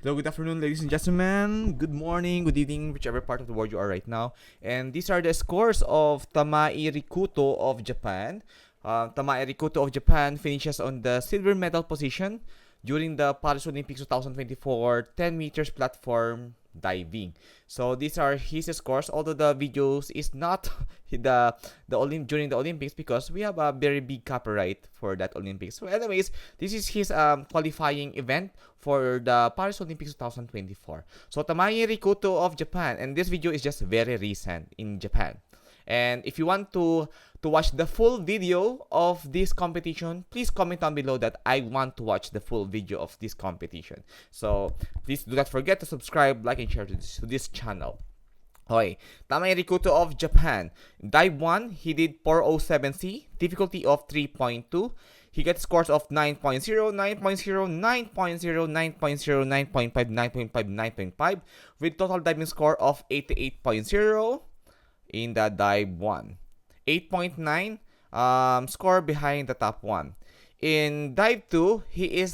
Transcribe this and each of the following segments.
Hello, good afternoon, ladies and gentlemen. Good morning, good evening, whichever part of the world you are right now. And these are the scores of Tamai Rikuto of Japan. Tamai Rikuto of Japan finishes on the silver medal position during the Paris Olympics 2024 10 meters platform diving. So these are his scores, although the videos is not during the Olympics because we have a very big copyright for that Olympics. So anyways, this is his qualifying event for the Paris Olympics 2024. So Tamai Rikuto of Japan, and this video is just very recent in Japan. And if you want to watch the full video of this competition, please comment down below that I want to watch the full video of this competition. So please do not forget to subscribe, like, and share to this channel. Okay, Tamai Rikuto of Japan. Dive 1, he did 407C, difficulty of 3.2. He gets scores of 9.0, 9.0, 9.0, 9.0, 9.5, 9.5, 9.5, with total diving score of 88.0 in the dive 1. 8.9 score behind the top 1. In dive 2, he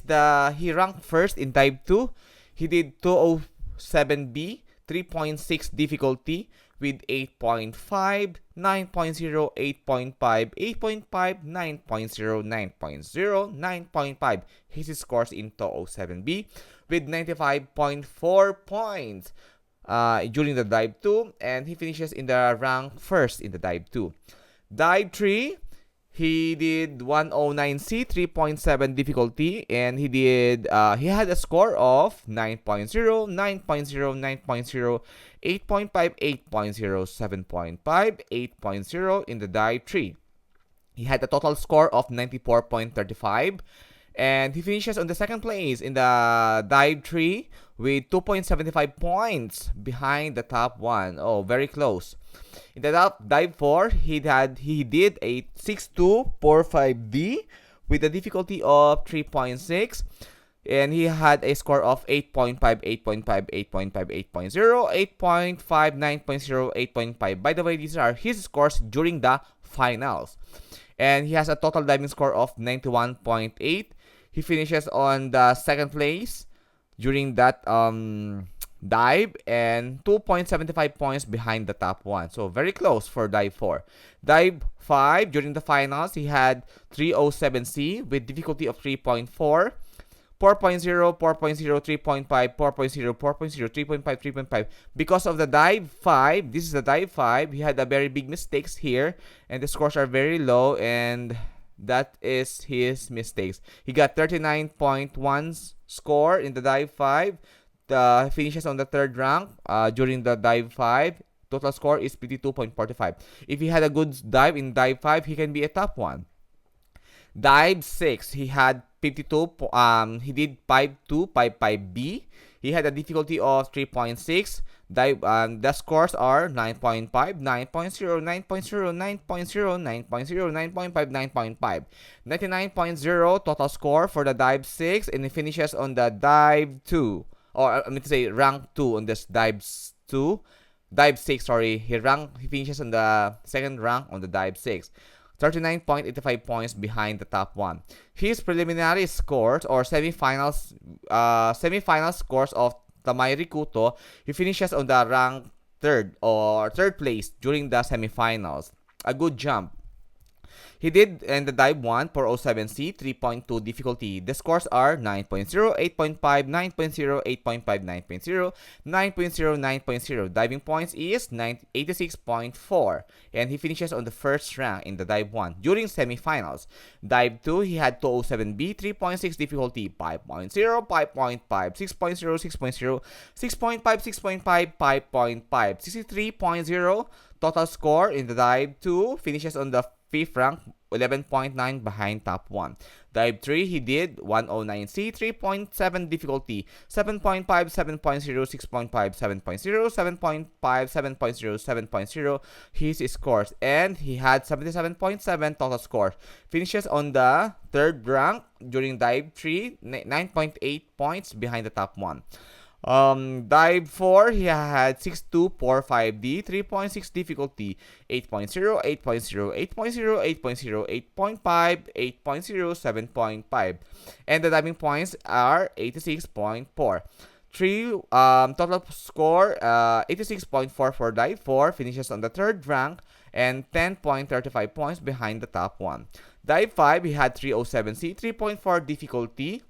ranked first in dive 2. He did 207B, 3.6 difficulty with 8.5, 9.0, 8.5, 8.5, 9.0, 9.0, 9.5. His scores in 207B with 95.4 points during the dive 2, and he finishes in the rank first in the dive 2. Dive 3, he did 109C, 3.7 difficulty, and he had a score of 9.0, 9.0, 9.0, 8.5, 8.0, 7.5, 8.0 in the dive 3. He had a total score of 94.35, and he finishes on the second place in the dive 3 with 2.75 points behind the top 1. Oh, very close. In the dive 4, he did a 6245D with a difficulty of 3.6, and he had a score of 8.5, 8.5, 8.5, 8.0, 8.5, 9.0, 8.5. By the way, these are his scores during the finals. And he has a total diving score of 91.8. He finishes on the second place during that dive, and 2.75 points behind the top 1. So very close for dive 4. Dive 5, during the finals, he had 307C with difficulty of 3.4, 4.0, 4.0, 3.5, 4.0, 4.0, 3.5, 3.5. Because of the dive 5, this is the dive 5, he had a very big mistakes here, and the scores are very low, and that is his mistakes. He got 39.1 score in the dive 5. Finishes on the third rank during the dive 5. Total score is 52.45. If he had a good dive in dive 5, he can be a top 1. Dive 6, he had 52. He did 5.2, 5.5B. He had a difficulty of 3.6. The scores are 9.5, 9.0, 9.0, 9.0, 9.0, 9.5, 9.5. 99.0 total score for the dive 6, and he finishes on the dive 2. Or I mean to say rank 2 on this dive 2. Dive 6, sorry. He finishes on the second rank on the dive 6. 39.85 points behind the top 1. His preliminary scores or semifinals scores of Tamai Rikuto, he finishes on the rank third place during the semifinals. A good jump. He did in the dive 1 for 07C, 3.2 difficulty. The scores are 9.0, 8.5, 9.0, 8.5, 9.0, 9.0, 9.0. Diving points is 86.4. And he finishes on the first rank in the dive 1 during semifinals. Dive 2, he had 207B, 3.6 difficulty, 5.0, 5.5, 6.0, 6.0, 6.5, 6.5, 5.5, 63.0. Total score in the dive 2 finishes on the 5th rank, 11.9 behind top 1. Dive 3, he did 109C, 3.7 difficulty, 7.5, 7.0, 6.5, 7.0, 7.5, 7.0, 7.0 his scores, and he had 77.7 total score. Finishes on the 3rd rank during dive 3, 9.8 points behind the top 1. Dive 4, he had 6245D, 3.6 difficulty, 8.0, 8.0, 8.0, 8.0, 8.5, 8.0, 7.5. And the diving points are 86.4. Total score 86.4 for dive 4, finishes on the third rank and 10.35 points behind the top 1. Dive 5, he had 307C, 3.4 difficulty,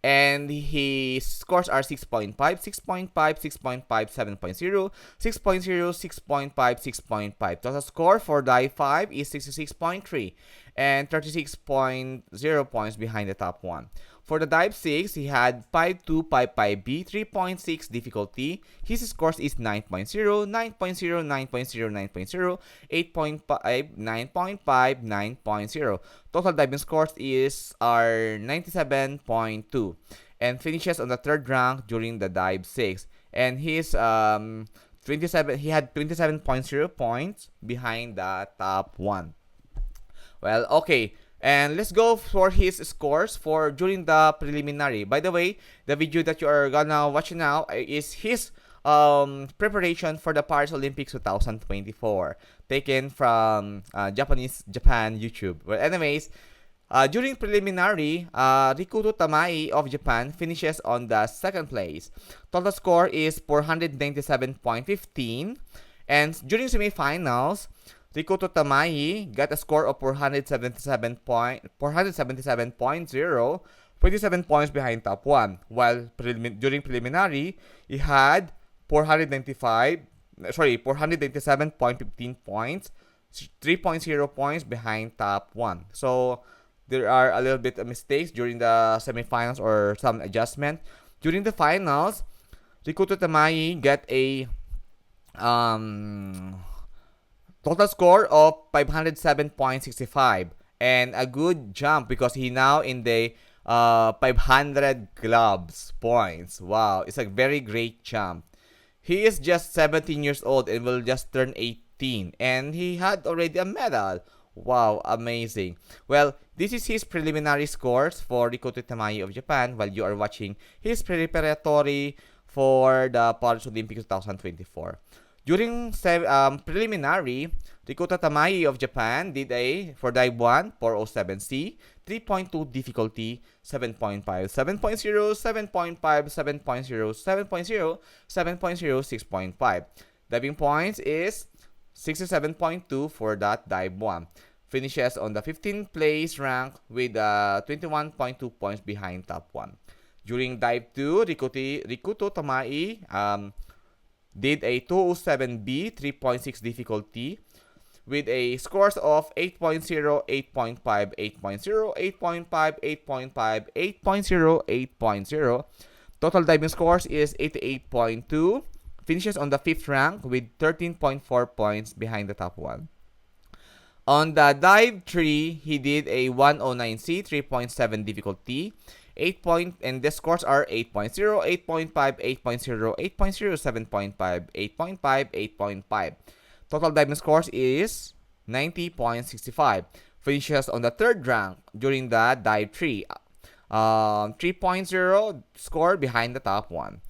and his scores are 6.5, 6.5, 6.5, 7.0, 6.0, 6.5, 6.5. Total score for dive 5 is 66.3 and 36.0 points behind the top 1. For the dive 6, he had 5255B, 3.6 difficulty. His scores is 9.0, 9.0, 9.0, 9.0, 8.5, 9.5, 9.0. Total diving scores are 97.2 and finishes on the third rank during the dive 6. And he had 27.0 points behind the top 1. Well, okay. And let's go for his scores for during the preliminary. By the way, the video that you are gonna watch now is his preparation for the Paris Olympics 2024, taken from Japan YouTube. Well, anyways, during preliminary, Rikuto Tamai of Japan finishes on the second place. Total score is 497.15, and during semifinals, Rikuto Tamai got a score of 477.0, 27 points behind top 1. While during preliminary, he had 497.15 points, 3.0 points behind top 1. So there are a little bit of mistakes during the semifinals or some adjustment. During the finals, Rikuto Tamai got a total score of 507.65 and a good jump because he now in the 500 clubs points. Wow, it's a very great jump. He is just 17 years old and will just turn 18, and he had already a medal. Wow, amazing. Well, this is his preliminary scores for Rikuto Tamai of Japan while you are watching his preparatory for the Paris Olympics 2024. During preliminary, Rikuto Tamai of Japan did for dive 1, 407C, 3.2 difficulty, 7.5, 7.0, 7.5, 7.0, 7.0, 7.0, 6.5. Diving points is 67.2 for that dive 1. Finishes on the 15th place rank with 21.2 points behind top 1. During dive 2, Rikuto Tamai did a 207B, 3.6 difficulty, with a scores of 8.0, 8.5, 8.0, 8.5, 8.5, 8.0, 8.0. Total diving scores is 88.2. Finishes on the 5th rank with 13.4 points behind the top 1. On the dive 3, he did a 109C, 3.7 difficulty, and the scores are 8.0, 8.5, 8.0, 8.0, 7.5, 8.5, 8.5. Total diving scores is 90.65. Finishes on the 3rd rank during the dive 3. 3.0 score behind the top 1.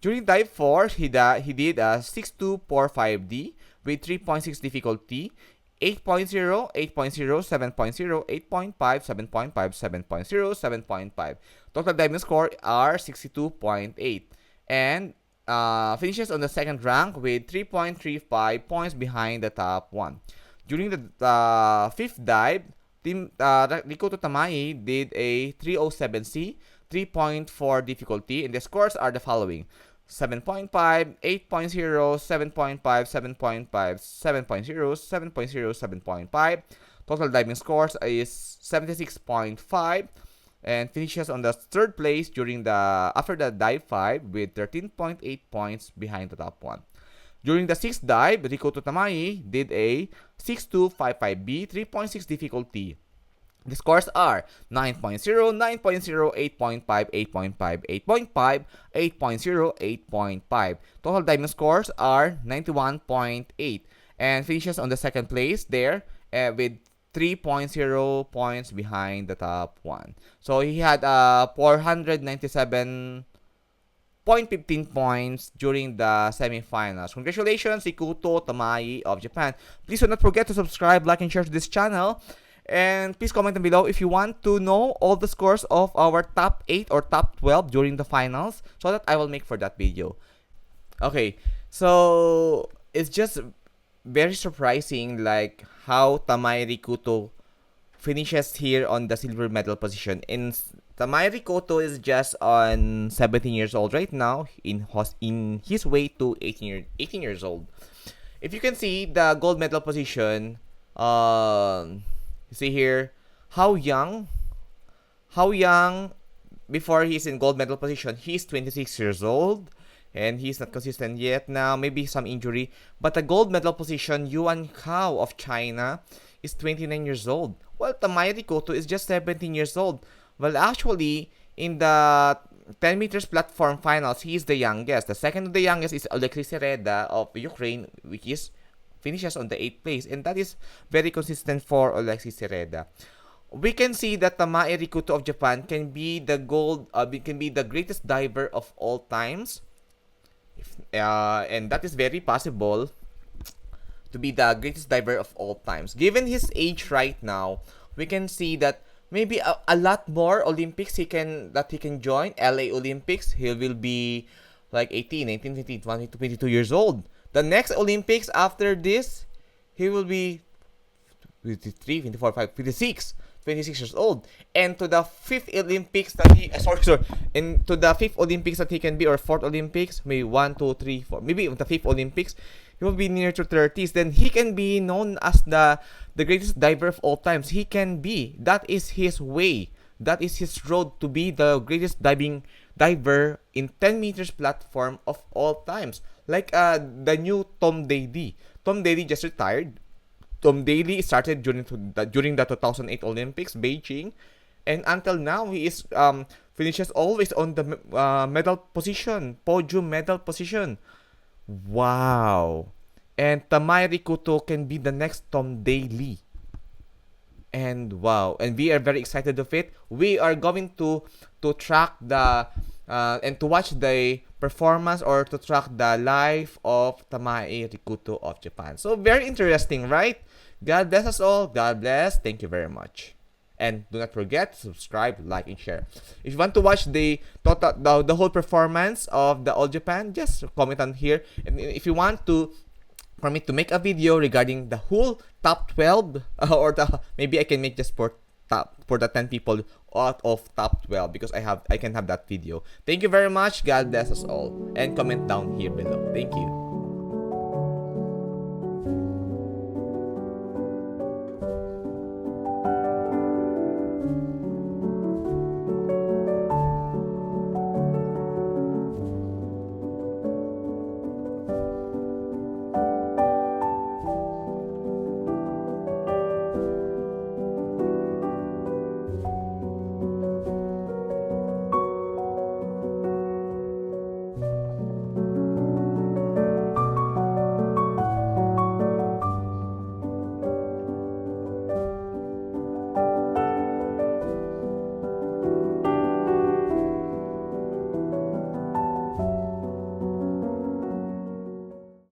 During dive 4, he did a 6245D with 3.6 difficulty, 8.0, 8.0, 7.0, 8.5, 7.5, 7.0, 7.5. Total diving score are 62.8 and finishes on the 2nd rank with 3.35 points behind the top 1. During the 5th dive, Rikuto Tamai did a 307C, 3.4 difficulty, and the scores are the following: 7.5, 8.0, 7.5, 7.5, 7.0, 7.0, 7.5. Total diving scores is 76.5 and finishes on the 3rd place after the dive 5 with 13.8 points behind the top 1. During the 6th dive, Rikuto Tamai did a 6255B, 3.6 difficulty. The scores are 9.0, 9.0, 8.5, 8.5, 8.5, 8.0, 8.5. Total diving scores are 91.8 and finishes on the 2nd place there with 3.0 points behind the top 1. So he had 497.15 points during the semifinals. Congratulations, Rikuto Tamai of Japan. Please do not forget to subscribe, like, and share to this channel. And please comment down below if you want to know all the scores of our top 8 or top 12 during the finals, so that I will make for that video. Okay, so it's just very surprising like how Tamai Rikuto finishes here on the silver medal position. And Tamai Rikuto is just on 17 years old right now, in his way to 18 years old. If you can see the gold medal position, you see here how young before he's in gold medal position. He's 26 years old and he's not consistent yet now, maybe some injury. But the gold medal position, Yuan Kao of China, is 29 years old. Well, Tamai Rikuto is just 17 years old. Well, actually, in the 10 meters platform finals, he is the youngest. The second to the youngest is Olympis of Ukraine, which is finishes on the 8th place. And that is very consistent for Olympis. We can see that Tamai Rikuto of Japan can be the greatest diver of all times. And that is very possible to be the greatest diver of all times. Given his age right now, we can see that maybe a lot more Olympics he can join. LA Olympics, he will be like 18, 19, 20, 22 years old. The next Olympics after this, he will be 23, 24, 5, 56. 26 years old, and to the 5th Olympics that he to the 5th Olympics that he can be, or 4th Olympics, maybe 1, 2, 3, 4, maybe the 5th Olympics, he will be near to 30s. Then he can be known as the greatest diver of all times. He can be. That is his way. That is his road to be the greatest diver in 10 meters platform of all times. Like the new Tom Daley. Tom Daley just retired. Tom Daley started during the 2008 Olympics, Beijing, and until now he is finishes always on the medal position, podium medal position. Wow! And Tamai Rikuto can be the next Tom Daley. And wow! And we are very excited of it. We are going to track the and to watch the performance, or to track the life of Tamai Rikuto of Japan. So very interesting, right? God bless us all. God bless. Thank you very much. And do not forget to subscribe, like, and share. If you want to watch the whole performance of the All Japan, just comment on here. And if you want for me to make a video regarding the whole top 12, or maybe I can make just for the 10 people out of top 12, because I can have that video. Thank you very much. God bless us all. And comment down here below. Thank you.